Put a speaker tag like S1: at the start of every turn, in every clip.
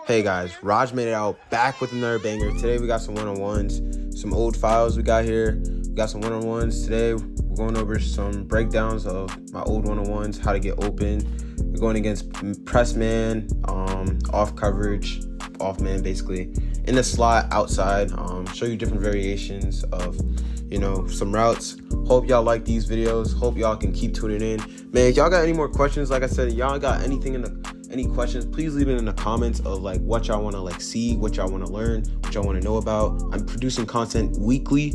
S1: Hey guys, Rajmadeiout back with another banger. Today we got some one-on-ones, some old files we got here. We got some one-on-ones. Today we're going over some breakdowns of my old one-on-ones, how to get open. We're going against press man, off coverage, off man basically, in the slot, outside. Show you different variations of, some routes. Hope y'all like these videos. Hope y'all can keep tuning in. Man, if y'all got any more questions, like I said, y'all got any questions, please leave it in the comments of like what y'all want to see, what y'all want to learn, what y'all want to know about. I'm producing content weekly,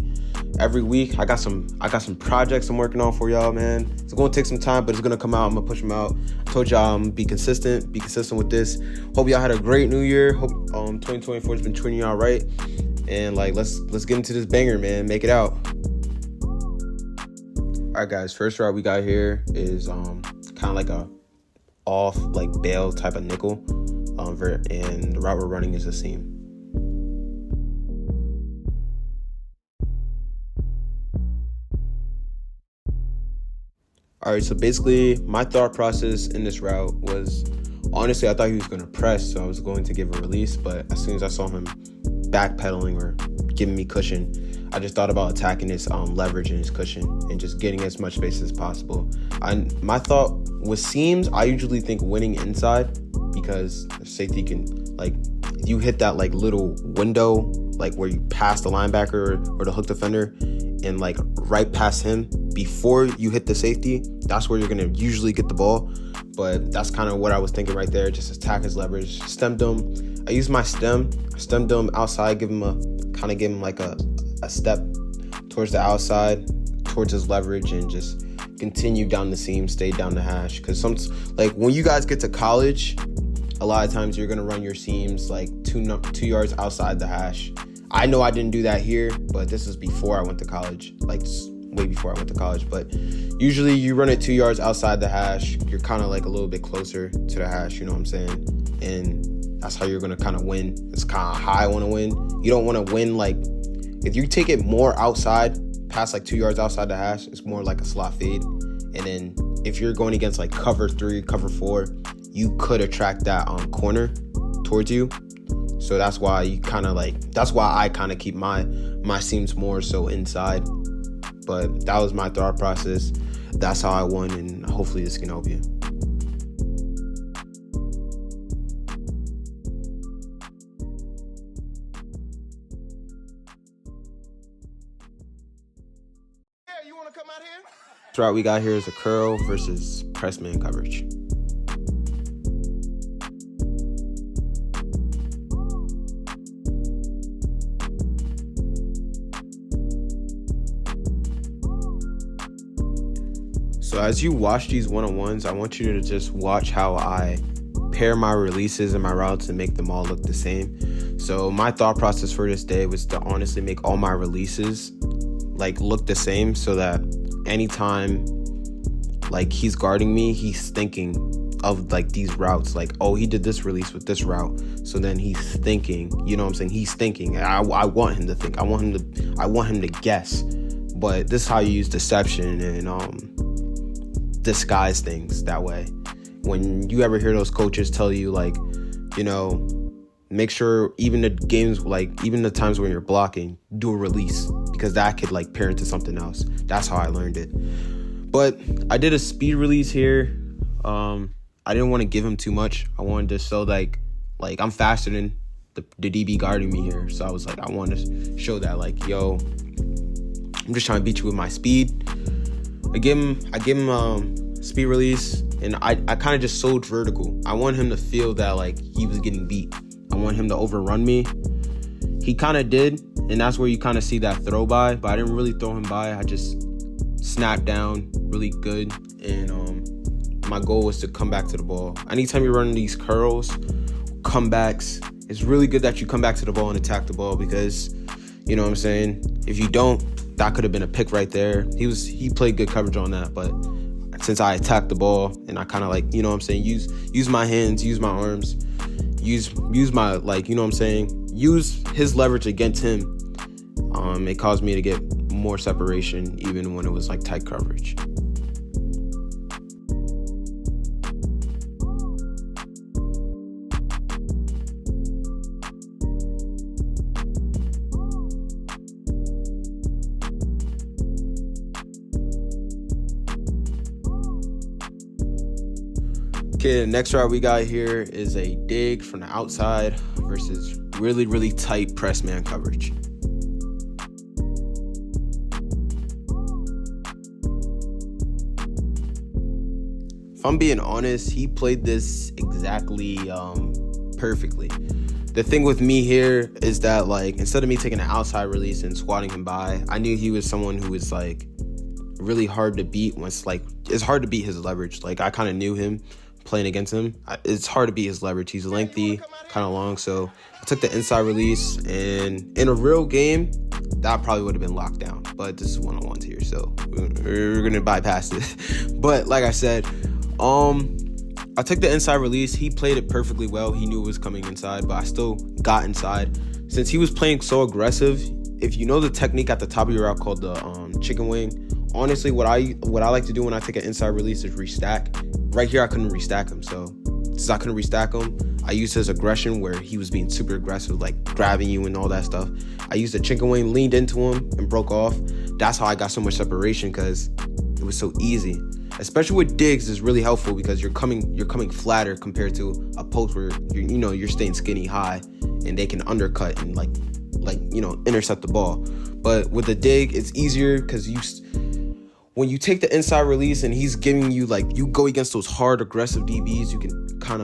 S1: every week. I got some projects I'm working on for y'all, man. It's gonna take some time, but it's gonna come out. I'm gonna push them out. I told y'all I'm gonna be consistent with this. Hope y'all had a great new year. Hope 2024 has been treating y'all right. And like let's get into this banger, man. Make it out. All right, guys. First route we got here is kind of like a off like bail type of nickel, and the route we're running is the seam. All right, so basically my thought process in this route was, honestly, I thought he was going to press, so I was going to give a release, but as soon as I saw him backpedaling or giving me cushion, I just thought about attacking his leverage and his cushion and just getting as much space as possible. My thought with seams, I usually think winning inside, because safety can, like, if you hit that like little window, like where you pass the linebacker or the hook defender and like right past him before you hit the safety, that's where you're gonna usually get the ball. But that's kind of what I was thinking right there. Just attack his leverage, stemmed him. I used my stemmed him outside, give him like a step towards the outside, towards his leverage, and just continue down the seam, stay down the hash. Because like when you guys get to college, a lot of times you're gonna run your seams like 2 yards outside the hash. I know I didn't do that here, but this is before I went to college, like way before I went to college. But usually you run it 2 yards outside the hash. You're kind of like a little bit closer to the hash, you know what I'm saying? And that's how you're gonna kind of win. It's kind of how I want to win. You don't want to win like, if you take it more outside, past like 2 yards outside the hash, it's more like a slot fade. And then if you're going against like cover 3, cover 4, you could attract that corner towards you. So that's why I kind of keep my seams more so inside. But that was my thought process. That's how I won, and hopefully this can help you.
S2: You want to come out here?
S1: This route we got here is a curl versus press man coverage. So as you watch these one-on-ones, I want you to just watch how I pair my releases and my routes and make them all look the same. So my thought process for this day was to honestly make all my releases like look the same, so that anytime like he's guarding me, he's thinking of like these routes, like, oh, he did this release with this route, so then he's thinking, you know what I'm saying, he's thinking. I want him to think, I want him to guess. But this is how you use deception and disguise things that way. When you ever hear those coaches tell you, like, make sure even the times when you're blocking, do a release, because that could like pair into something else. That's how I learned it. But I did a speed release here. I didn't want to give him too much. I wanted to show like I'm faster than the DB guarding me here. So I was like, I want to show that, like, yo, I'm just trying to beat you with my speed. I give him speed release, and I kind of just sold vertical. I want him to feel that like he was getting beat. I want him to overrun me. He kind of did, and that's where you kind of see that throw by, but I didn't really throw him by. I just snapped down really good, and my goal was to come back to the ball. Anytime you're running these curls, comebacks, it's really good that you come back to the ball and attack the ball, because, you know what I'm saying, if you don't, that could have been a pick right there. He played good coverage on that, but since I attacked the ball and I kind of like, you know what I'm saying, use my hands, use my arms, use my, like, you know what I'm saying, use his leverage against him, it caused me to get more separation even when it was like tight coverage. Okay, the next route we got here is a dig from the outside versus really, really tight press man coverage. If I'm being honest, he played this exactly perfectly. The thing with me here is that, like, instead of me taking an outside release and squatting him by, I knew he was someone who was like really hard to beat. Once, like, it's hard to beat his leverage. Like, I kind of knew him playing against him. It's hard to beat his leverage. He's lengthy, kind of long. So I took the inside release, and in a real game, that probably would have been locked down. But this is one-on-ones here, so we're gonna bypass it. But like I said, I took the inside release. He played it perfectly well. He knew it was coming inside, but I still got inside. Since he was playing so aggressive, if you know the technique at the top of your route called the chicken wing, honestly, what I like to do when I take an inside release is restack. Right here, I couldn't restack him. So since I couldn't restack him, I used his aggression where he was being super aggressive, like grabbing you and all that stuff. I used the chicken wing, leaned into him, and broke off. That's how I got so much separation, because it was so easy. Especially with digs, is really helpful because you're coming flatter compared to a post where you're staying skinny high and they can undercut and like intercept the ball. But with the dig, it's easier because when you take the inside release and he's giving you, like, you go against those hard aggressive DBs, you can kind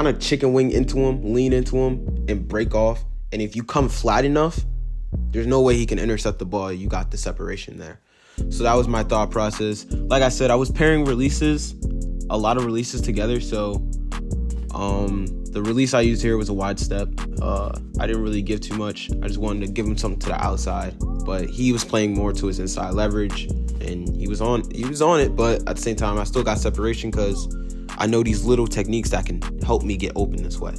S1: of chicken wing into him, lean into him, and break off. And if you come flat enough, there's no way he can intercept the ball. You got the separation there. So that was my thought process. Like I said, I was pairing a lot of releases together. So the release I used here was a wide step. I didn't really give too much. I just wanted to give him something to the outside. But he was playing more to his inside leverage, and he was on it. But at the same time, I still got separation because I know these little techniques that can help me get open this way.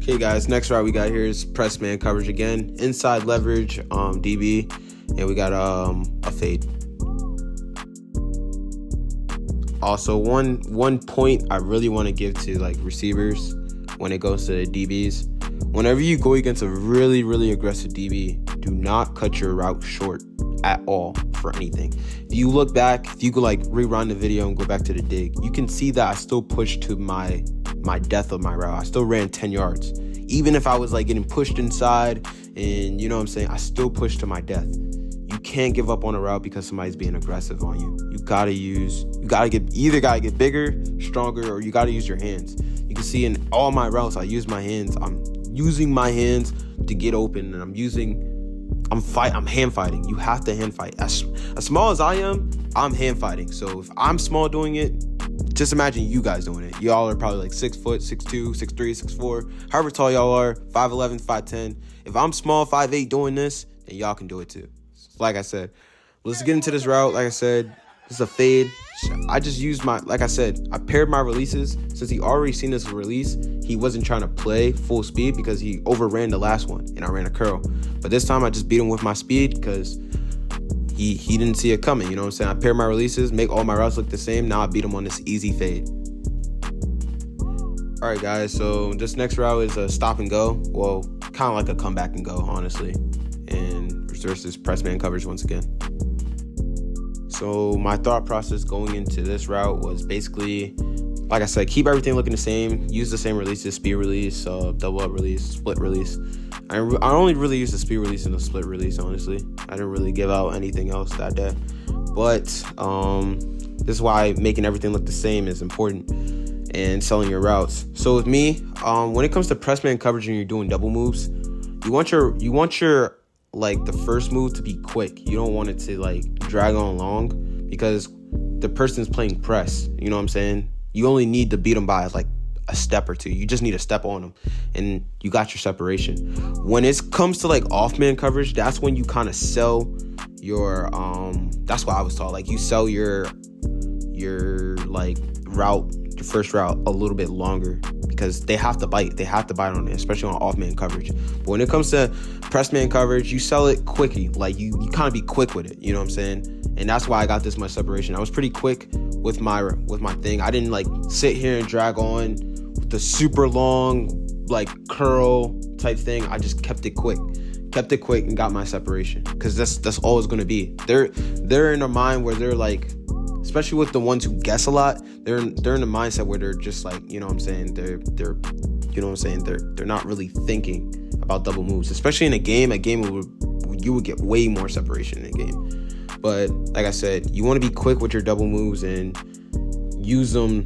S1: Okay, guys, next route we got here is press man coverage again. Inside leverage, DB, and we got a fade. Also, one point I really want to give to, like, receivers when it goes to the DBs. Whenever you go against a really, really aggressive DB, do not cut your route short at all for anything. If you look back, if you could, like, rewind the video and go back to the dig, you can see that I still pushed to my depth of my route. I still ran 10 yards. Even if I was, like, getting pushed inside and, I still pushed to my depth. You can't give up on a route because somebody's being aggressive on you. You gotta get bigger, stronger, or you gotta use your hands. You can see in all my routes, I use my hands. I'm using my hands to get open, and I'm hand fighting. You have to hand fight. As small as I am, I'm hand fighting. So if I'm small doing it, just imagine you guys doing it. Y'all are probably like 6 foot, 6'2", 6'3", 6'4", however tall y'all are, 5'11", 5'10". If I'm small, 5'8", doing this, then y'all can do it too. Like I said, let's get into this route. Like I said, this is a fade. I just used I paired my releases. Since he already seen this release, he wasn't trying to play full speed because he overran the last one, and I ran a curl. But this time I just beat him with my speed because he didn't see it coming. You know what I'm saying? I paired my releases, make all my routes look the same. Now I beat him on this easy fade. All right, guys, so this next route is a stop and go. Well, kind of like a comeback and go, honestly. And versus press man coverage once again. So my thought process going into this route was basically, like I said, keep everything looking the same. Use the same releases: speed release, double up release, split release. I only really used the speed release and the split release, honestly. I didn't really give out anything else that day. But this is why making everything look the same is important and selling your routes. So with me, when it comes to press man coverage and you're doing double moves, you want your like the first move to be quick. You don't want it to like drag on long because the person's playing press. You know what I'm saying? You only need to beat them by like a step or two. You just need a step on them and you got your separation. When it comes to like off man coverage, that's when you kind of sell your that's why I was taught, like, you sell your like route, your first route, a little bit longer because they have to bite on it, especially on off man coverage. But when it comes to press man coverage, you sell it quickly. Like you kind of be quick with it, you know what I'm saying? And that's why I got this much separation. I was pretty quick with my thing. I didn't like sit here and drag on with the super long like curl type thing. I just kept it quick and got my separation, because that's all it's gonna be. They're in a mind where they're like, especially with the ones who guess a lot, they're in a mindset where they're just like, you know what I'm saying, they're you know what I'm saying, they're not really thinking about double moves, especially in a game you would get way more separation in a game. But like I said, you want to be quick with your double moves and use them,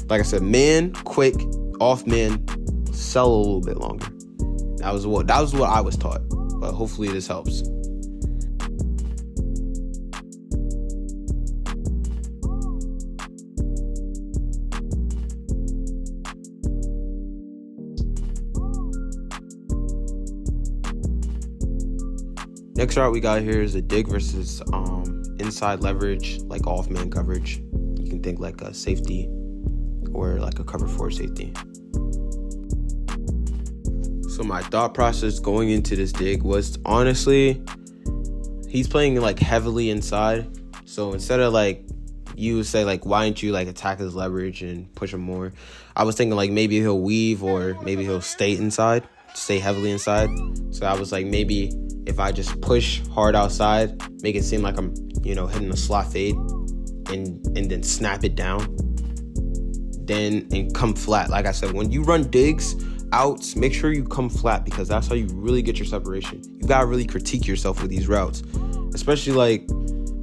S1: like I said, man quick, off man, sell a little bit longer. That was what I was taught, but hopefully this helps. Next route we got here is a dig versus inside leverage, like off man coverage. You can think like a safety or like a cover 4 safety. So my thought process going into this dig was, honestly, he's playing like heavily inside. So instead of like, you would say like, why don't you like attack his leverage and push him more? I was thinking like maybe he'll weave, or maybe he'll stay heavily inside. So I was like, maybe if I just push hard outside, make it seem like I'm, hitting a slot fade, and then snap it down, and come flat. Like I said, when you run digs, outs, make sure you come flat, because that's how you really get your separation. You gotta really critique yourself with these routes, especially like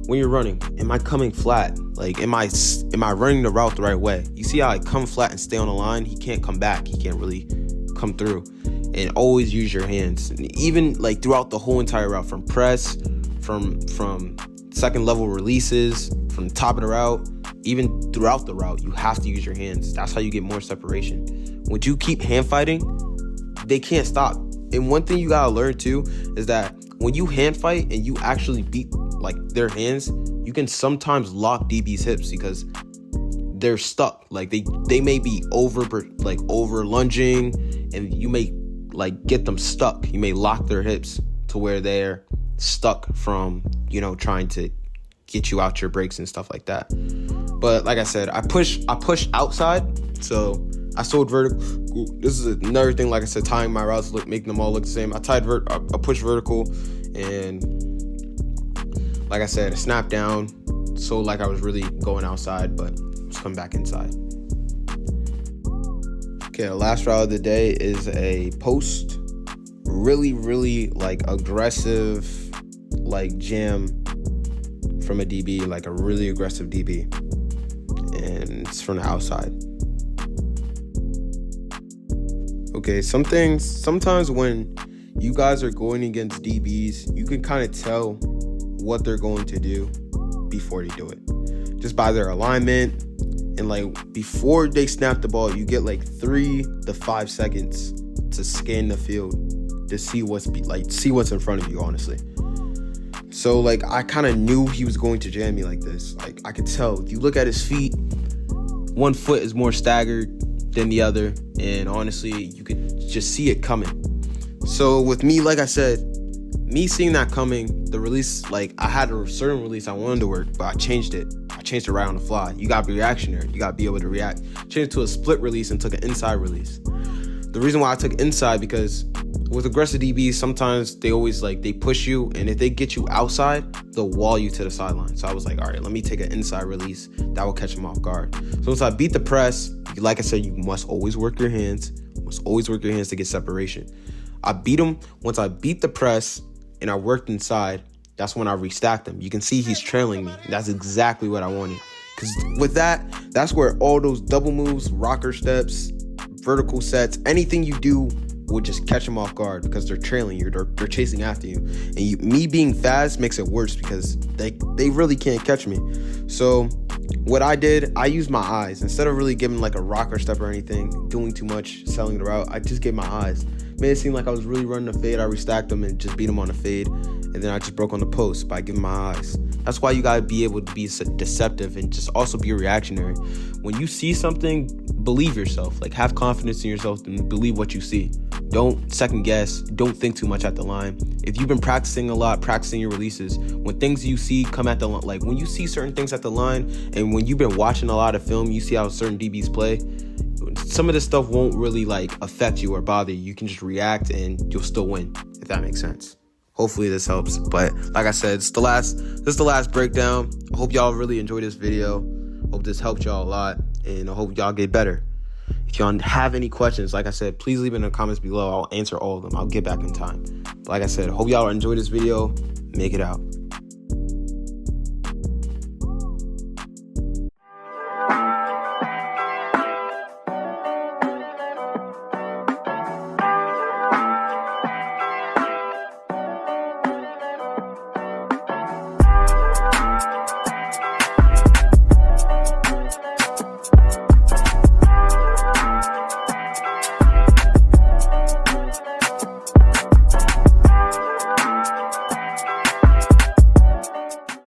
S1: when you're running. Am I coming flat? Like, am I running the route the right way? You see how I come flat and stay on the line? He can't come back. He can't really come through. And always use your hands. And even like throughout the whole entire route, from press, from second level releases, from the top of the route, even throughout the route, you have to use your hands. That's how you get more separation. When you keep hand fighting, they can't stop. And one thing you gotta learn too is that when you hand fight and you actually beat like their hands, you can sometimes lock DB's hips, because they're stuck. Like they may be over lunging, and you may like get them stuck. You may lock their hips to where they're stuck from, trying to get you out your breaks and stuff like that. But like I said, I push outside, so I sold vertical. This is another thing, like I said, tying my routes, making them all look the same. I push vertical, and like I said, I snapped down, so like I was really going outside, but just come back inside. Okay, the last route of the day is a post, really, really like aggressive, like jam from a DB, like a really aggressive DB, and it's from the outside. Okay, sometimes when you guys are going against DBs, you can kind of tell what they're going to do before they do it, just by their alignment. And like before they snap the ball, you get like 3 to 5 seconds to scan the field to see what's in front of you, honestly. So like I kind of knew he was going to jam me like this. Like I could tell. If you look at his feet, one foot is more staggered than the other, and honestly, you could just see it coming. So with me, like I said, me seeing that coming, the release, like I had a certain release I wanted to work, but I changed it right on the fly. You gotta be reactionary. You gotta be able to react. Changed it to a split release and took an inside release. The reason why I took inside, because with aggressive DBs, sometimes they push you, and if they get you outside, they'll wall you to the sideline. So I was like, all right, let me take an inside release. That will catch them off guard. So once I beat the press, like I said, you must always work your hands. To get separation. I beat him. Once I beat the press and I worked inside, that's when I restacked him. You can see he's trailing me. That's exactly what I wanted. Because with that, that's where all those double moves, rocker steps, vertical sets, anything you do would just catch them off guard, because they're trailing you. They're chasing after you. And me being fast makes it worse, because they really can't catch me. So what I did, I used my eyes. Instead of really giving like a rocker step or anything, doing too much, selling the route, I just gave my eyes. Made it seem like I was really running a fade. I restacked them and just beat them on a fade. And then I just broke on the post by giving my eyes. That's why you gotta be able to be deceptive and just also be reactionary. When you see something, believe yourself. Like, have confidence in yourself and believe what you see. Don't second guess. Don't think too much at the line. If you've been practicing a lot, practicing your releases, when things you see come at the line, like when you see certain things at the line, and when you've been watching a lot of film, you see how certain DBs play, some of this stuff won't really like affect you or bother you. You can just react and you'll still win, if that makes sense. Hopefully this helps. But like I said, this is the last breakdown. I hope y'all really enjoyed this video. Hope this helped y'all a lot, and I hope y'all get better. If y'all have any questions, like I said, please leave it in the comments below. I'll answer all of them. I'll get back in time. But like I said, hope y'all enjoyed this video. Make it out.